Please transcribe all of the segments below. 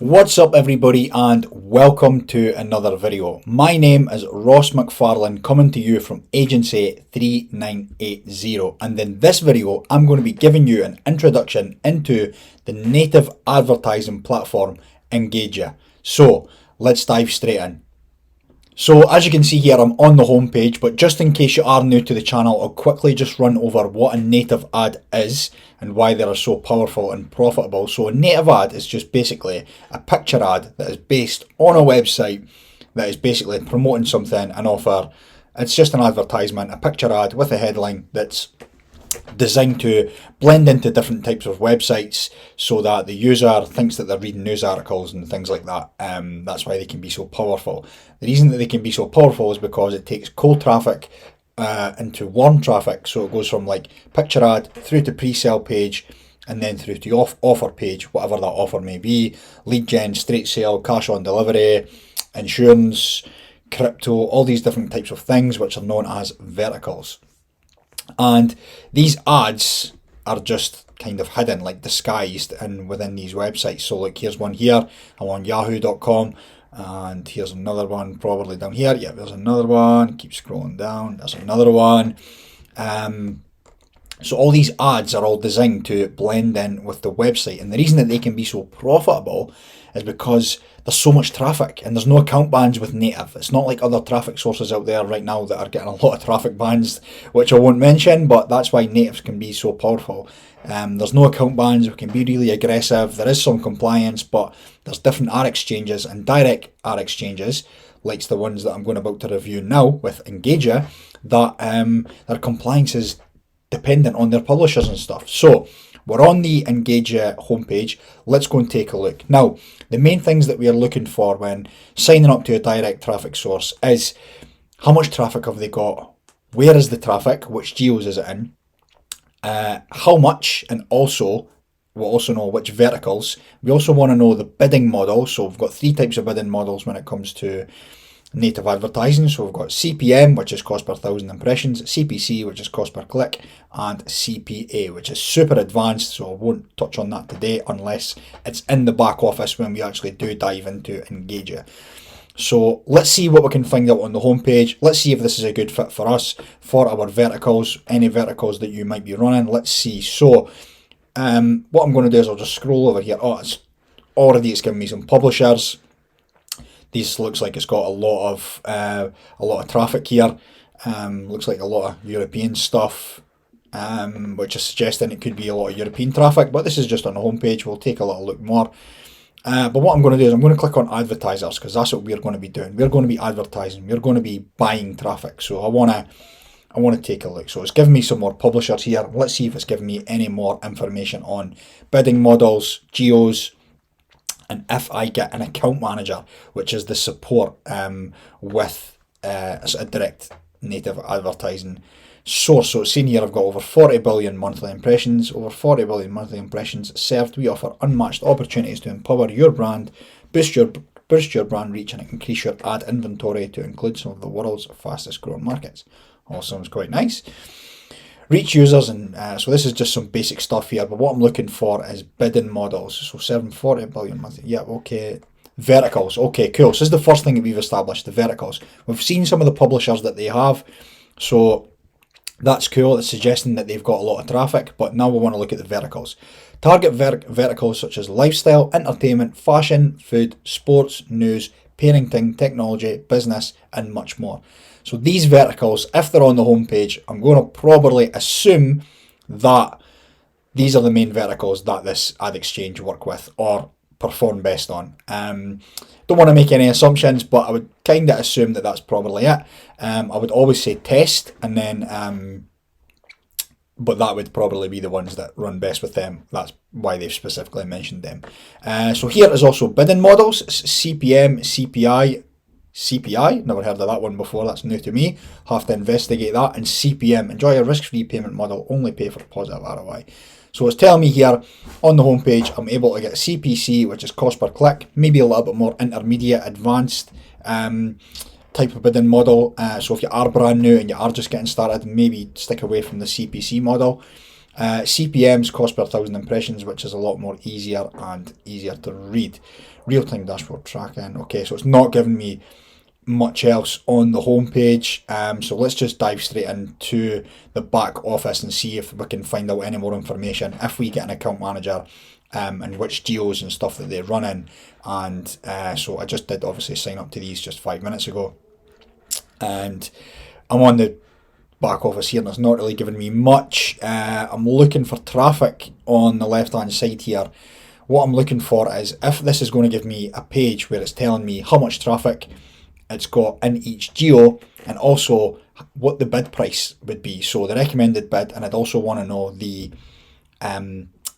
What's up everybody and welcome to another video. My name is Ross McFarlane coming to you from Agency 3980, and in this video I'm going to be giving you an introduction into the native advertising platform EngageYa. So let's dive straight in. So as you can see here, I'm on the home page, but just in case you are new to the channel, I'll quickly just run over what a native ad is and why they are so powerful and profitable. So a native ad is just basically a picture ad that is based on a website that is basically promoting something, an offer. It's just an advertisement, a picture ad with a headline that's designed to blend into different types of websites so that the user thinks that they're reading news articles and things like that. That's why they can be so powerful. The reason that they can be so powerful is because it takes cold traffic into warm traffic. So it goes from like picture ad through to pre-sale page and then through to offer page, whatever that offer may be, lead gen, straight sale, cash on delivery, insurance, crypto, all these different types of things which are known as verticals. And these ads are just kind of hidden, like disguised and within these websites. So like here's one here, I'm on yahoo.com, and here's another one probably down here. Yeah, there's another one, keep scrolling down, there's another one. So all these ads are all designed to blend in with the website, and the reason that they can be so profitable is because there's so much traffic and there's no account bans with native. It's not like other traffic sources out there right now that are getting a lot of traffic bans, which I won't mention, but that's why natives can be so powerful. There's no account bans, we can be really aggressive, there is some compliance, but there's different ad exchanges and direct ad exchanges, like the ones that I'm going about to review now with EngageYa, that their compliance is dependent on their publishers and stuff. So we're on the EngageYa homepage. Let's go and take a look. Now, the main things that we are looking for when signing up to a direct traffic source is how much traffic have they got? Where is the traffic? Which geos is it in? How much? And also, we'll also know which verticals. We also want to know the bidding model. So we've got three types of bidding models when it comes to native advertising. So we've got CPM, which is cost per 1,000 impressions, CPC, which is cost per click, and CPA, which is super advanced, so I won't touch on that today unless it's in the back office when we actually do dive into EngageYa. So let's see what we can find out on the homepage. Let's see if this is a good fit for us, for our verticals, any verticals that you might be running. Let's see. So what I'm going to do is I'll just scroll over here. Oh, it's giving me some publishers. This looks like it's got a lot of traffic here. Looks like a lot of European stuff, which is suggesting it could be a lot of European traffic. But this is just on the homepage. We'll take a little look more. But what I'm going to do is I'm going to click on advertisers, because that's what we're going to be doing. We're going to be advertising. We're going to be buying traffic. So I want to take a look. So it's giving me some more publishers here. Let's see if it's giving me any more information on bidding models, geos, and if I get an account manager, which is the support with a direct native advertising source. So it's saying here I've got over 40 billion monthly impressions, served. We offer unmatched opportunities to empower your brand, boost your brand reach, and increase your ad inventory to include some of the world's fastest growing markets. All sounds quite nice. Reach users, and so this is just some basic stuff here, but what I'm looking for is bidding models. So 740 billion monthly, yeah, okay. Verticals, okay, cool. So this is the first thing that we've established, the verticals. We've seen some of the publishers that they have, so that's cool. It's suggesting that they've got a lot of traffic, but now we want to look at the verticals. Target verticals such as lifestyle, entertainment, fashion, food, sports, news, parenting, technology, business, and much more. So these verticals, if they're on the homepage, I'm going to probably assume that these are the main verticals that this ad exchange work with or perform best on. Don't want to make any assumptions, but I would kind of assume that that's probably it. I would always say test, and then, but that would probably be the ones that run best with them. That's why they've specifically mentioned them. So here is also bidding models, CPM, CPI, never heard of that one before, that's new to me, have to investigate that. And CPM, enjoy a risk-free payment model, only pay for positive ROI. So it's telling me here on the homepage I'm able to get CPC, which is cost per click, maybe a little bit more intermediate, advanced type of bidding model. So if you are brand new and you are just getting started, maybe stick away from the CPC model. CPMs, cost per 1,000 impressions, which is a lot more easier and easier to read. Real-time dashboard tracking. Okay, so it's not giving me much else on the homepage. So let's just dive straight into the back office and see if we can find out any more information if we get an account manager, and which geos and stuff that they run in. And so I just did obviously sign up to these just 5 minutes ago, and I'm on the back office here and it's not really giving me much. I'm looking for traffic on the left hand side here. What I'm looking for is if this is going to give me a page where it's telling me how much traffic it's got in each geo and also what the bid price would be, so the recommended bid, and I'd also want to know the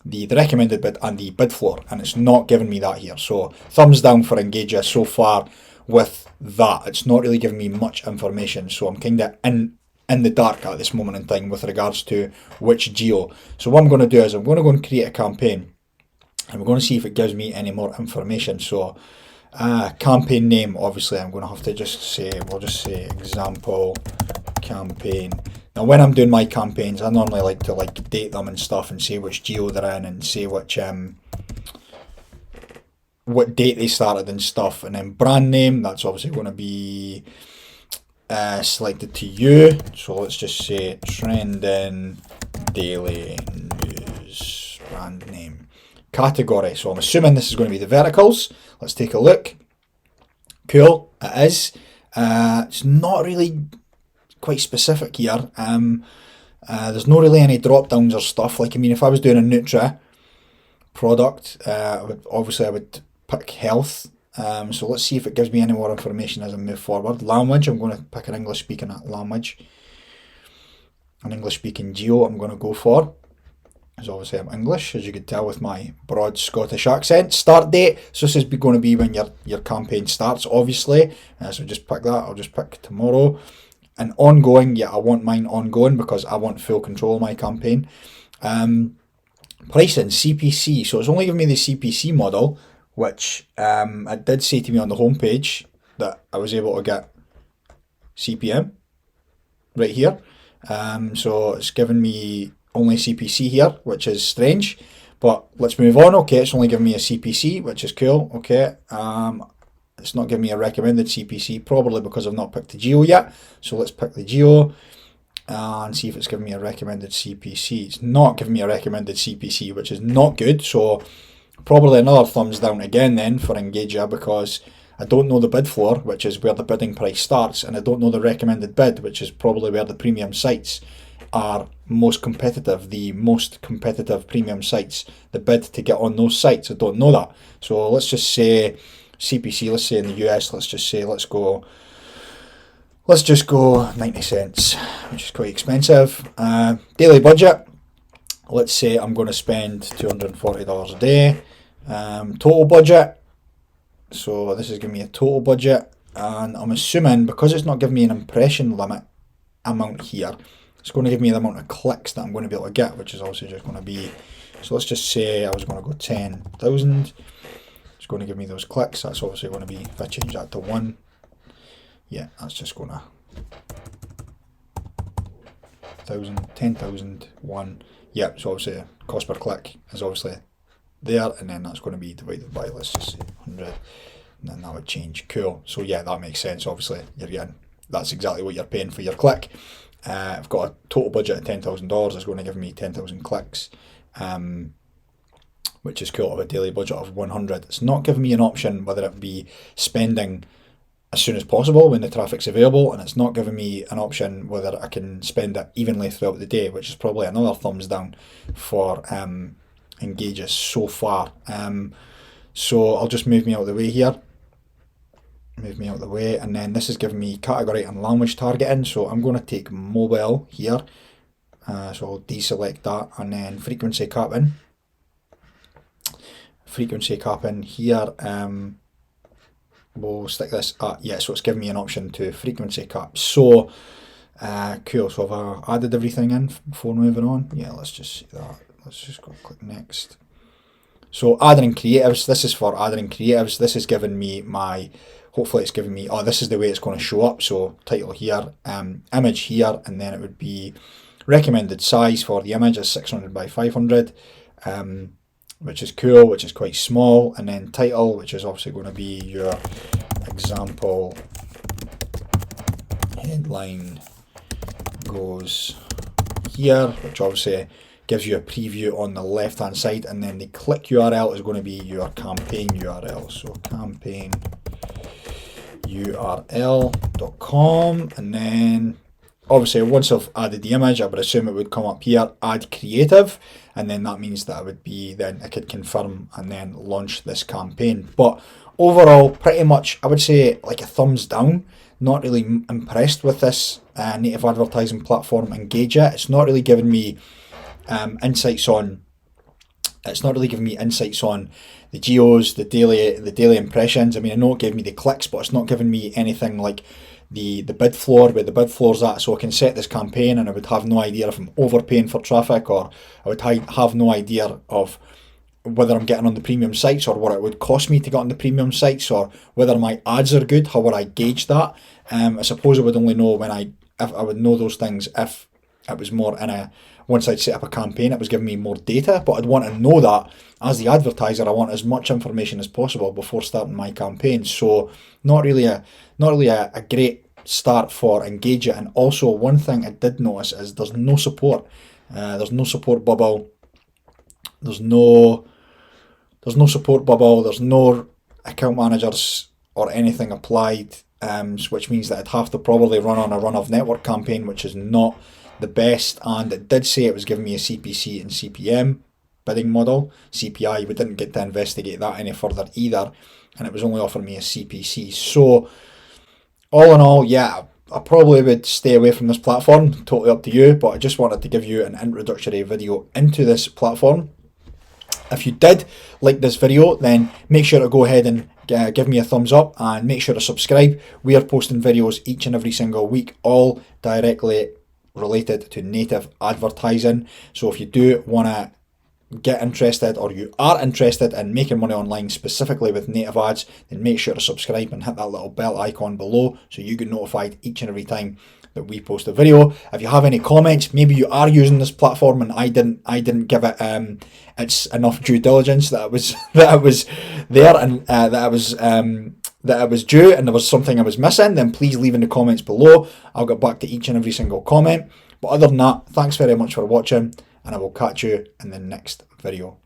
recommended bid and the bid floor, and it's not giving me that here. So thumbs down for EngageYa so far with that. It's not really giving me much information, so I'm kind of in the dark at this moment in time with regards to which geo. So what I'm going to do is I'm going to go and create a campaign, and we're going to see if it gives me any more information. So campaign name, obviously I'm going to have to just say, we'll just say example campaign. Now when I'm doing my campaigns, I normally like to date them and stuff and say which geo they're in and say which what date they started and stuff. And then brand name, that's obviously going to be selected to you. So let's just say trending daily news brand name. Category, so I'm assuming this is going to be the verticals. Let's take a look. Cool, it is. It's not really quite specific here. There's not really any drop downs or stuff. Like, I mean, if I was doing a Nutri product, I would pick health. So let's see if it gives me any more information as I move forward. Language, I'm going to pick an English speaking language. An English speaking geo I'm going to go for. As obviously I'm English, as you could tell with my broad Scottish accent. Start date, so this is going to be when your campaign starts, obviously. So just pick that, I'll just pick tomorrow. And ongoing, yeah, I want mine ongoing because I want full control of my campaign. Pricing, CPC, so it's only giving me the CPC model, which it did say to me on the homepage that I was able to get CPM right here. So it's giving me only CPC here, which is strange, but let's move on. Okay, it's only giving me a CPC, which is cool. Okay, it's not giving me a recommended CPC, probably because I've not picked the geo yet. So let's pick the geo and see if it's giving me a recommended CPC. It's not giving me a recommended CPC, which is not good. So probably another thumbs down again then for EngageYa, because I don't know the bid floor, which is where the bidding price starts, and I don't know the recommended bid, which is probably where the premium sites are most competitive, the most competitive premium sites, the bid to get on those sites. I don't know that. So let's just say CPC, let's say in the US, let's just go 90 cents, which is quite expensive. Daily budget, let's say I'm going to spend $240 a day. Total budget, so this is giving me a total budget, and I'm assuming because it's not giving me an impression limit amount here, it's going to give me the amount of clicks that I'm going to be able to get, which is obviously just going to be, so let's just say I was going to go 10,000. It's going to give me those clicks. That's obviously going to be, if I change that to 1, yeah, that's just going to 10,000, 1. Yeah, so obviously cost per click is obviously there, and then that's going to be divided by, let's just say 100, and then that would change. Cool. So yeah, that makes sense. Obviously you're getting, that's exactly what you're paying for your click. I've got a total budget of $10,000. It's going to give me 10,000 clicks, which is cool. I have a daily budget of 100. It's not giving me an option whether it be spending as soon as possible when the traffic's available, and it's not giving me an option whether I can spend it evenly throughout the day, which is probably another thumbs down for EngageYa so far. So I'll just move me out of the way here. And then this is giving me category and language targeting, so I'm going to take mobile here, so I'll deselect that, and then frequency capping here, we'll stick this at, yeah, so it's giving me an option to frequency cap. So cool, so have I added everything in before moving on? Yeah, let's just see that. Let's just go click next. So adding creatives, this is for adding creatives. This is giving me my, hopefully it's giving me, oh, this is the way it's going to show up. So title here, image here, and then it would be Recommended size for the image is 600 by 500, which is cool, which is quite small. And then title, which is obviously going to be your example headline goes here, which obviously gives you a preview on the left hand side, and then the click URL is going to be your campaign URL. So campaign url.com, and then obviously once I've added the image, I would assume it would come up here, add creative, and then that means that I could confirm and then launch this campaign. But overall, pretty much I would say like a thumbs down. Not really impressed with this native advertising platform, EngageYa. It's not really giving me insights on. It's not really giving me insights on the geos, the daily impressions. I mean, I know it gave me the clicks, but it's not giving me anything like the bid floor, where the bid floor's at. So I can set this campaign and I would have no idea if I'm overpaying for traffic, or I would have no idea of whether I'm getting on the premium sites, or what it would cost me to get on the premium sites, or whether my ads are good. How would I gauge that? I suppose I would only know if I would know those things if it was more once I'd set up a campaign, it was giving me more data. But I'd want to know that as the advertiser. I want as much information as possible before starting my campaign. So not really a great start for EngageYa. And also one thing I did notice is there's no support. There's no support bubble. There's no support bubble. There's no account managers or anything applied, which means that I'd have to probably run on a run-of network campaign, which is not the best. And it did say it was giving me a CPC and CPM bidding model. CPI, we didn't get to investigate that any further either, and it was only offering me a CPC. So all in all, yeah, I probably would stay away from this platform. Totally up to you, but I just wanted to give you an introductory video into this platform. If you did like this video, then make sure to go ahead and give me a thumbs up, and make sure to subscribe. We are posting videos each and every single week, all directly related to native advertising. So if you do want to get interested, or you are interested in making money online specifically with native ads, then make sure to subscribe and hit that little bell icon below so you get notified each and every time that we post a video. If you have any comments, maybe you are using this platform and I didn't give it its enough due diligence, that it was there, and that it was due, and there was something I was missing, then please leave in the comments below. I'll get back to each and every single comment. But other than that, thanks very much for watching, and I will catch you in the next video.